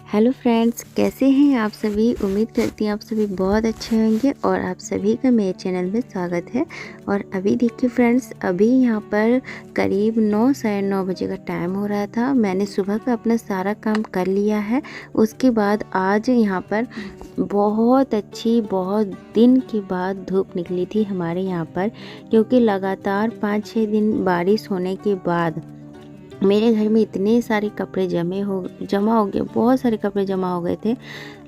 Hello friends, कैसे हैं आप सभी। उम्मीद करती हैं आप सभी बहुत अच्छे होंगे और आप सभी का मेरे चैनल में स्वागत है। और अभी देखिए फ्रेंड्स, अभी यहाँ पर करीब 9 साढ़े 9 बजे का टाइम हो रहा था। मैंने सुबह का अपना सारा काम कर लिया है। उसके बाद आज यहाँ पर बहुत दिन के बाद धूप निकली थी हमारे यहाँ पर, क्योंकि लगातार 5-6 दिन बारिश होने के बाद मेरे घर में इतने सारे कपड़े जमा हो गए। बहुत सारे कपड़े जमा हो गए थे।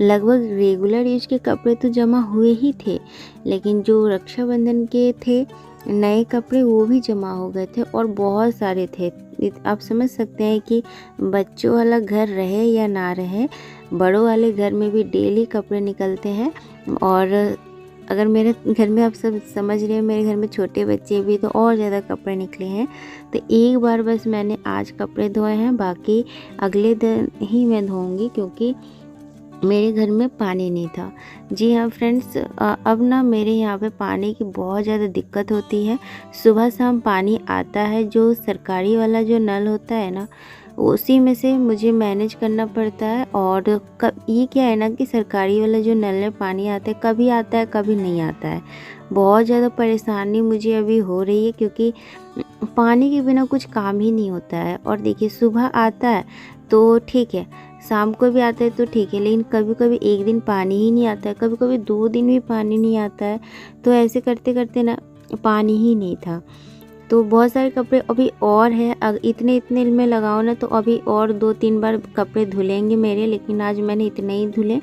लगभग रेगुलर यूज के कपड़े तो जमा हुए ही थे, लेकिन जो रक्षाबंधन के थे नए कपड़े वो भी जमा हो गए थे और बहुत सारे थे। आप समझ सकते हैं कि बच्चों वाला घर रहे या ना रहे, बड़ों वाले घर में भी डेली कपड़े निकलते हैं। और अगर मेरे घर में आप सब समझ रहे हैं, मेरे घर में छोटे बच्चे भी, तो और ज़्यादा कपड़े निकले हैं। तो एक बार बस मैंने आज कपड़े धोए हैं, बाकी अगले दिन ही मैं धोऊंगी, क्योंकि मेरे घर में पानी नहीं था। जी हाँ फ्रेंड्स, अब ना मेरे यहाँ पे पानी की बहुत ज़्यादा दिक्कत होती है। सुबह शाम पानी आता है, जो सरकारी वाला जो नल होता है ना, उसी में से मुझे मैनेज करना पड़ता है। और ये क्या है ना कि सरकारी वाला जो नल में पानी आता है, कभी आता है कभी नहीं आता है। बहुत ज़्यादा परेशानी मुझे अभी हो रही है, क्योंकि पानी के बिना कुछ काम ही नहीं होता है। और देखिए, सुबह आता है तो ठीक है, शाम को भी आता है तो ठीक है, लेकिन कभी कभी एक दिन पानी ही नहीं आता है, कभी कभी 2 दिन भी पानी नहीं आता है। तो ऐसे करते करते ना पानी ही नहीं था। तो बहुत सारे कपड़े अभी और है, इतने में लगाओ ना तो अभी और 2-3 बार कपड़े धुलेंगे मेरे, लेकिन आज मैंने इतने ही धुले,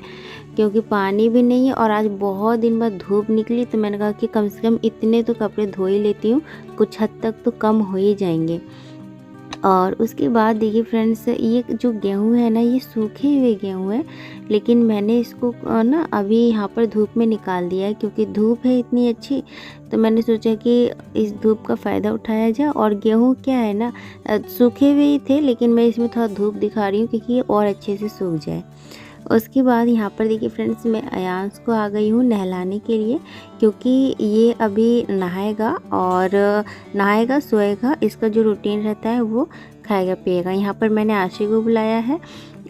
क्योंकि पानी भी नहीं है और आज बहुत दिन बाद धूप निकली। तो मैंने कहा कि कम से कम इतने तो कपड़े धो ही लेती हूँ, कुछ हद तक तो कम हो ही जाएंगे। और उसके बाद देखिए फ्रेंड्स, ये जो गेहूं है ना, ये सूखे हुए गेहूं है, लेकिन मैंने इसको ना अभी यहाँ पर धूप में निकाल दिया है, क्योंकि धूप है इतनी अच्छी। तो मैंने सोचा कि इस धूप का फ़ायदा उठाया जाए। और गेहूं क्या है ना, सूखे हुए ही थे, लेकिन मैं इसमें थोड़ा धूप दिखा रही हूँ क्योंकि ये और अच्छे से सूख जाए। उसके बाद यहाँ पर देखिए फ्रेंड्स, मैं अयांश को आ गई हूँ नहलाने के लिए, क्योंकि ये अभी नहाएगा और नहाएगा सोएगा। इसका जो रूटीन रहता है वो खाएगा पिएगा। यहाँ पर मैंने आशी को बुलाया है।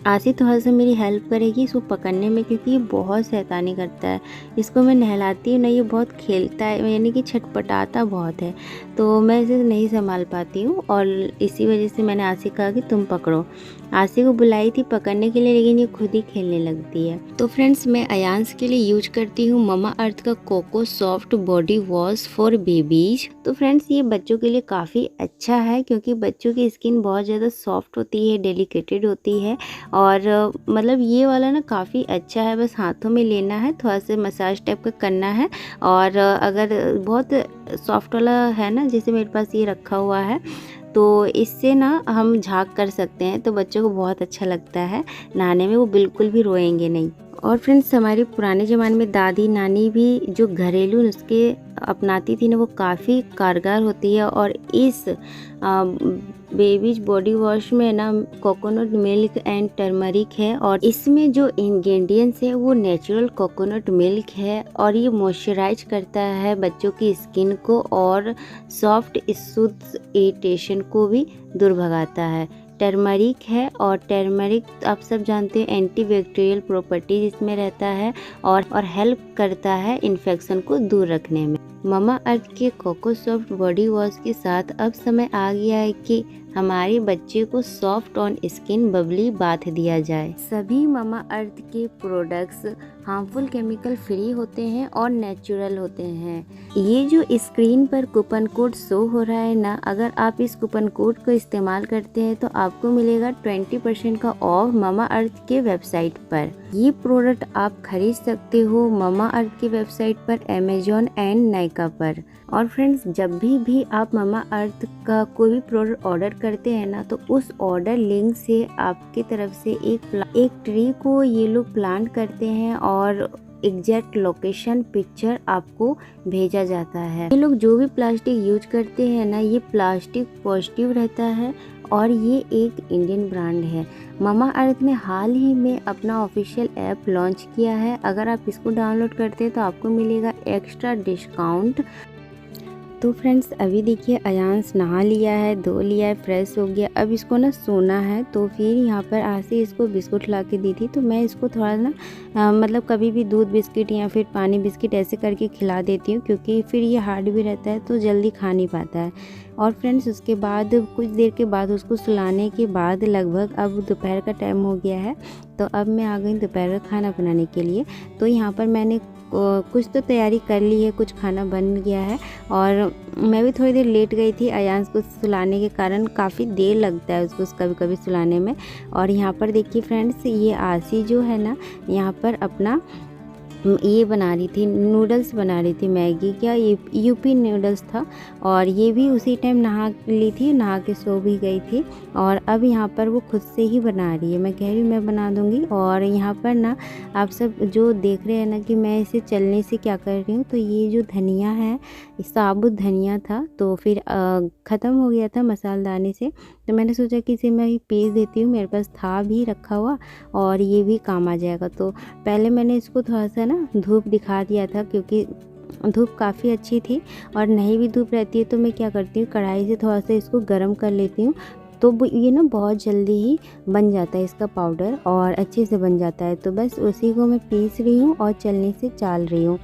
आशी थोड़ा सा मेरी हेल्प करेगी इसको पकड़ने में, क्योंकि ये बहुत शैतानी करता है। इसको मैं नहलाती हूँ ना, ये बहुत खेलता है, यानी कि छटपटाता बहुत है, तो मैं इसे नहीं संभाल पाती हूँ। और इसी वजह से मैंने आशी कहा कि तुम पकड़ो। आशी को बुलाई थी पकड़ने के लिए, लेकिन ये खुद ही खेलने लगती है। तो फ्रेंड्स, मैं अयांश के लिए यूज करती हूँ ममा अर्थ का coco soft body wash for babies. तो फ्रेंड्स, ये बच्चों के लिए काफ़ी अच्छा है, क्योंकि बच्चों की स्किन बहुत ज़्यादा सॉफ्ट होती है, डेलिकेटेड होती है। और मतलब ये वाला ना काफ़ी अच्छा है। बस हाथों में लेना है, थोड़ा सा मसाज टाइप का करना है। और अगर बहुत सॉफ्ट वाला है ना, जैसे मेरे पास ये रखा हुआ है, तो इससे ना हम झाग कर सकते हैं, तो बच्चों को बहुत अच्छा लगता है नहाने में, वो बिल्कुल भी रोएंगे नहीं। और फ्रेंड्स, हमारे पुराने ज़माने में दादी नानी भी जो घरेलू नुस्खे अपनाती थी ना, वो काफ़ी कारगर होती है। और इस बेबीज बॉडी वॉश में ना कोकोनट मिल्क एंड टर्मरिक है, और इसमें जो इंग्रेडिएंट्स है वो नेचुरल कोकोनट मिल्क है। और ये मॉइस्चराइज करता है बच्चों की स्किन को, और सॉफ्ट शुद्ध इरिटेशन को भी दूर भगाता है। टर्मरिक है, और टर्मरिक आप सब जानते हैं एंटीबैक्टीरियल प्रॉपर्टीज इसमें रहता है, और हेल्प करता है इन्फेक्शन को दूर रखने में। ममा अर्थ के कोको सॉफ्ट बॉडी वॉश के साथ अब समय आ गया है कि हमारे बच्चे को soft on skin Babli bath दिया जाए। सभी ममा अर्थ के प्रोडक्ट्स हार्मफुल केमिकल फ्री होते हैं और नेचुरल होते हैं। ये जो स्क्रीन पर कूपन कोड शो हो रहा है ना, अगर आप इस कूपन कोड को इस्तेमाल करते हैं तो आपको मिलेगा 20% का ऑफ ममा अर्थ के वेबसाइट पर। ये प्रोडक्ट आप खरीद सकते हो ममा अर्थ के वेबसाइट पर, अमेजोन एंड नायका पर। और फ्रेंड्स, जब भी आप ममा अर्थ का कोई भी प्रोडक्ट ऑर्डर करते हैं ना, तो उस ऑर्डर लिंक से आपकी तरफ से एक ट्री को ये लोग प्लांट करते हैं, और एग्जैक्ट लोकेशन पिक्चर आपको भेजा जाता है। ये लोग जो भी प्लास्टिक यूज करते हैं ना, ये प्लास्टिक पॉजिटिव रहता है, और ये एक इंडियन ब्रांड है। ममा अर्थ ने हाल ही में अपना ऑफिशियल ऐप लॉन्च किया है। अगर आप इसको डाउनलोड करते हैं तो आपको मिलेगा एक्स्ट्रा डिस्काउंट तो फ्रेंड्स अभी देखिए अयांश नहा लिया है, धो लिया है, फ्रेश हो गया। अब इसको ना सोना है। तो फिर यहाँ पर आशी इसको बिस्कुट ला के दी थी। तो मैं इसको थोड़ा ना मतलब कभी भी दूध बिस्किट या फिर पानी बिस्किट ऐसे करके खिला देती हूँ, क्योंकि फिर ये हार्ड भी रहता है तो जल्दी खा नहीं पाता है। और फ्रेंड्स उसके बाद कुछ देर के बाद उसको सुलाने के बाद लगभग अब दोपहर का टाइम हो गया है। तो अब मैं आ गई दोपहर का खाना बनाने के लिए। तो यहाँ पर मैंने कुछ तो तैयारी कर ली है, कुछ खाना बन गया है। और मैं भी थोड़ी देर लेट गई थी अयांश को सुलाने के कारण, काफ़ी देर लगता है उसको कभी कभी सुलाने में। और यहाँ पर देखिए फ्रेंड्स, ये आशी जो है ना, यहाँ पर अपना ये बना रही थी, नूडल्स बना रही थी, मैगी क्या यूपी नूडल्स था। और ये भी उसी टाइम नहा ली थी, नहा के सो भी गई थी। और अब यहाँ पर वो खुद से ही बना रही है। मैं कह रही हूँ मैं बना दूँगी। और यहाँ पर ना आप सब जो देख रहे हैं ना कि मैं इसे चलने से क्या कर रही हूँ, तो ये जो धनिया है, साबुत धनिया था, तो फिर ख़त्म हो गया था मसालदानी से। तो मैंने सोचा कि इसे मैं पीस देती हूँ, मेरे पास था भी रखा हुआ और ये भी काम आ जाएगा। तो पहले मैंने इसको थोड़ा सा ना धूप दिखा दिया था, क्योंकि धूप काफ़ी अच्छी थी। और नहीं भी धूप रहती है तो मैं क्या करती हूँ, कढ़ाई से थोड़ा सा इसको गर्म कर लेती हूँ। तो ये ना बहुत जल्दी ही बन जाता है इसका पाउडर, और अच्छे से बन जाता है। तो बस उसी को मैं पीस रही हूँ और चलनी से चाल रही हूँ।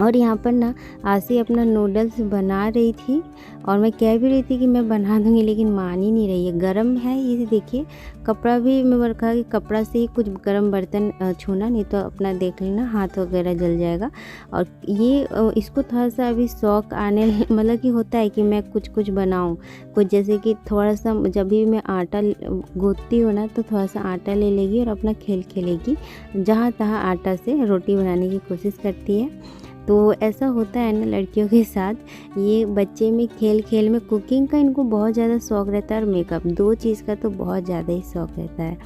और यहाँ पर ना आशी अपना नूडल्स बना रही थी, और मैं कह भी रही थी कि मैं बना दूँगी, लेकिन मान ही नहीं रही है। गरम है ये देखिए, कपड़ा भी मैं कहा कि कपड़ा से ही कुछ गरम बर्तन छूना, नहीं तो अपना देख लेना हाथ वगैरह जल जाएगा। और ये इसको थोड़ा सा अभी शौक आने मतलब कि होता है कि मैं कुछ कुछ बनाऊँ कुछ, जैसे कि थोड़ा सा जब भी मैं आटा गूँथती हूँ ना, तो थोड़ा सा आटा ले लेगी और अपना खेल खेलेगी, जहाँ तहाँ आटा से रोटी बनाने की कोशिश करती है। तो ऐसा होता है ना लड़कियों के साथ, ये बच्चे में खेल खेल में कुकिंग का इनको बहुत ज़्यादा शौक़ रहता है, और मेकअप, दो चीज़ का तो बहुत ज़्यादा ही शौक़ रहता है।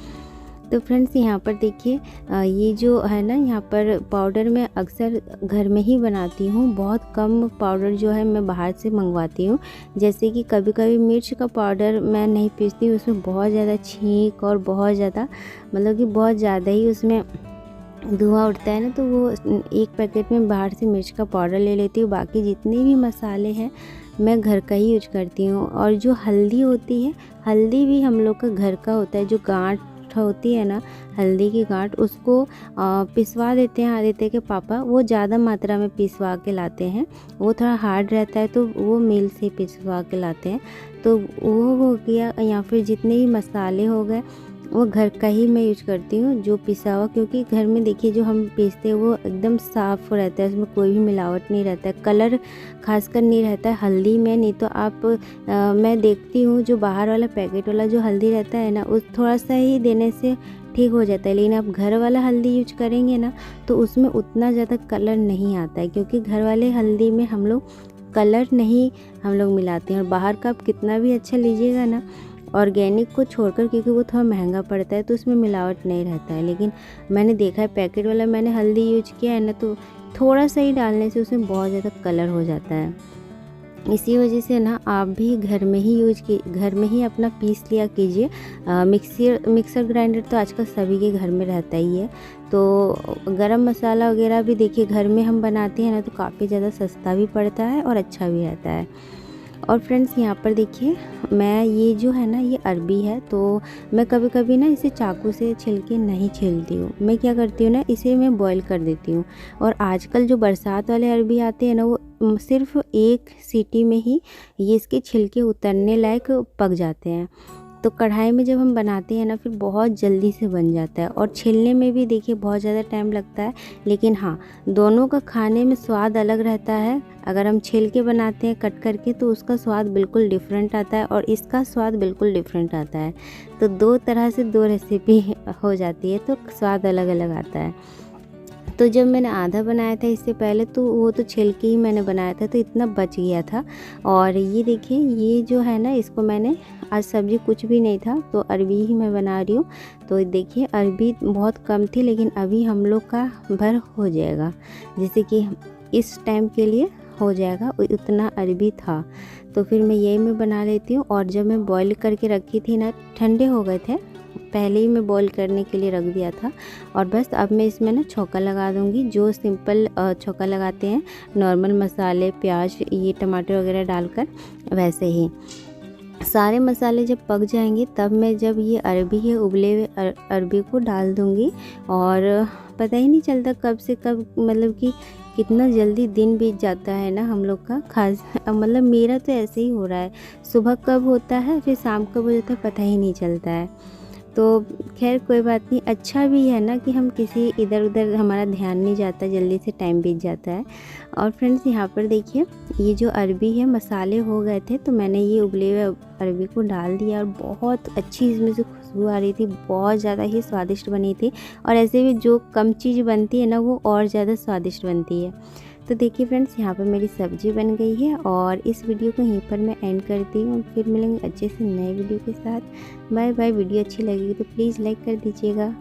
तो फ्रेंड्स यहाँ पर देखिए ये जो है ना, यहाँ पर पाउडर मैं अक्सर घर में ही बनाती हूँ। बहुत कम पाउडर जो है मैं बाहर से मंगवाती हूँ। जैसे कि कभी कभी मिर्च का पाउडर मैं नहीं पीसती हूँ, उसमें बहुत ज़्यादा छींक और बहुत ज़्यादा मतलब कि बहुत ज़्यादा ही उसमें धुआं उठता है ना, तो वो एक पैकेट में बाहर से मिर्च का पाउडर ले लेती हूँ। बाकी जितने भी मसाले हैं मैं घर का ही यूज करती हूँ। और जो हल्दी होती है, हल्दी भी हम लोग का घर का होता है। जो गांठ होती है ना, हल्दी की गांठ, उसको पिसवा देते हैं आदित्य के पापा, वो ज़्यादा मात्रा में पिसवा के लाते हैं। वो थोड़ा हार्ड रहता है तो वो मिल से पिसवा के लाते हैं। तो वो हो गया, या फिर जितने भी मसाले हो गए वो घर का ही मैं यूज करती हूँ, जो पिसा हुआ। क्योंकि घर में देखिए जो हम पीसते हैं वो एकदम साफ़ रहता है, उसमें कोई भी मिलावट नहीं रहता है, कलर खासकर नहीं रहता है हल्दी में। नहीं तो आप मैं देखती हूँ जो बाहर वाला पैकेट वाला जो हल्दी रहता है ना, उस थोड़ा सा ही देने से ठीक हो जाता है। लेकिन आप घर वाला हल्दी यूज करेंगे ना, तो उसमें उतना ज़्यादा कलर नहीं आता है, क्योंकि घर वाले हल्दी में हम लोग कलर नहीं हम लोग मिलाते हैं। और बाहर का आप कितना भी अच्छा लीजिएगा ना, ऑर्गेनिक को छोड़कर, क्योंकि वो थोड़ा महंगा पड़ता है तो उसमें मिलावट नहीं रहता है। लेकिन मैंने देखा है पैकेट वाला मैंने हल्दी यूज किया है ना, तो थोड़ा सा ही डालने से उसमें बहुत ज़्यादा कलर हो जाता है। इसी वजह से ना आप भी घर में ही अपना पीस लिया कीजिए। मिक्सर ग्राइंडर तो आजकल सभी के घर में रहता ही है। तो गरम मसाला वगैरह भी देखिए घर में हम बनाते हैं ना, तो काफ़ी ज़्यादा सस्ता भी पड़ता है और अच्छा भी रहता है। और फ्रेंड्स यहाँ पर देखिए, मैं ये जो है ना, ये अरबी है। तो मैं कभी कभी ना इसे चाकू से छिलके नहीं छीलती हूँ। मैं क्या करती हूँ ना, इसे मैं बॉईल कर देती हूँ। और आजकल जो बरसात वाले अरबी आते हैं ना, वो सिर्फ एक सीटी में ही ये इसके छिलके उतरने लायक पक जाते हैं। तो कढ़ाई में जब हम बनाते हैं ना, फिर बहुत जल्दी से बन जाता है। और छीलने में भी देखिए बहुत ज़्यादा टाइम लगता है, लेकिन हाँ, दोनों का खाने में स्वाद अलग रहता है। अगर हम छील के बनाते हैं कट करके, तो उसका स्वाद बिल्कुल डिफरेंट आता है, और इसका स्वाद बिल्कुल डिफरेंट आता है। तो दो तरह से दो रेसिपी हो जाती है, तो स्वाद अलग अलग आता है। तो जब मैंने आधा बनाया था इससे पहले, तो वो तो छिल के ही मैंने बनाया था, तो इतना बच गया था। और ये देखिए, ये जो है ना, इसको मैंने आज सब्ज़ी कुछ भी नहीं था तो अरबी ही मैं बना रही हूँ। तो देखिए अरबी बहुत कम थी, लेकिन अभी हम लोग का भर हो जाएगा, जैसे कि इस टाइम के लिए हो जाएगा, उतना अरबी था। तो फिर मैं यही मैं बना लेती हूँ। और जब मैं बॉईल करके रखी थी ना, ठंडे हो गए थे, पहले ही मैं बॉईल करने के लिए रख दिया था। और बस अब मैं इसमें ना छौंका लगा दूँगी, जो सिंपल छौंका लगाते हैं नॉर्मल मसाले, प्याज, ये टमाटर वगैरह डालकर, वैसे ही। सारे मसाले जब पक जाएंगे तब मैं जब ये अरबी है, उबले हुए अरबी को डाल दूँगी। और पता ही नहीं चलता कब से कब, मतलब कि कितना जल्दी दिन बीत जाता है ना हम लोग का। खास मतलब मेरा तो ऐसे ही हो रहा है, सुबह कब होता है फिर शाम कब हो जाता है पता ही नहीं चलता है। तो खैर कोई बात नहीं, अच्छा भी है ना कि हम किसी इधर उधर हमारा ध्यान नहीं जाता, जल्दी से टाइम बीत जाता है। और फ्रेंड्स यहाँ पर देखिए ये जो अरबी है, मसाले हो गए थे तो मैंने ये उबले हुए अरबी को डाल दिया और बहुत अच्छी इसमें से खुशबू आ रही थी, बहुत ज़्यादा ही स्वादिष्ट बनी थी। और ऐसे भी जो कम चीज़ बनती है ना वो और ज़्यादा स्वादिष्ट बनती है। तो देखिए फ्रेंड्स यहाँ पर मेरी सब्ज़ी बन गई है और इस वीडियो को यहीं पर मैं एंड करती हूँ। फिर मिलेंगे अच्छे से नए वीडियो के साथ। Bye bye. वीडियो अच्छी लगेगी तो प्लीज़ लाइक कर दीजिएगा।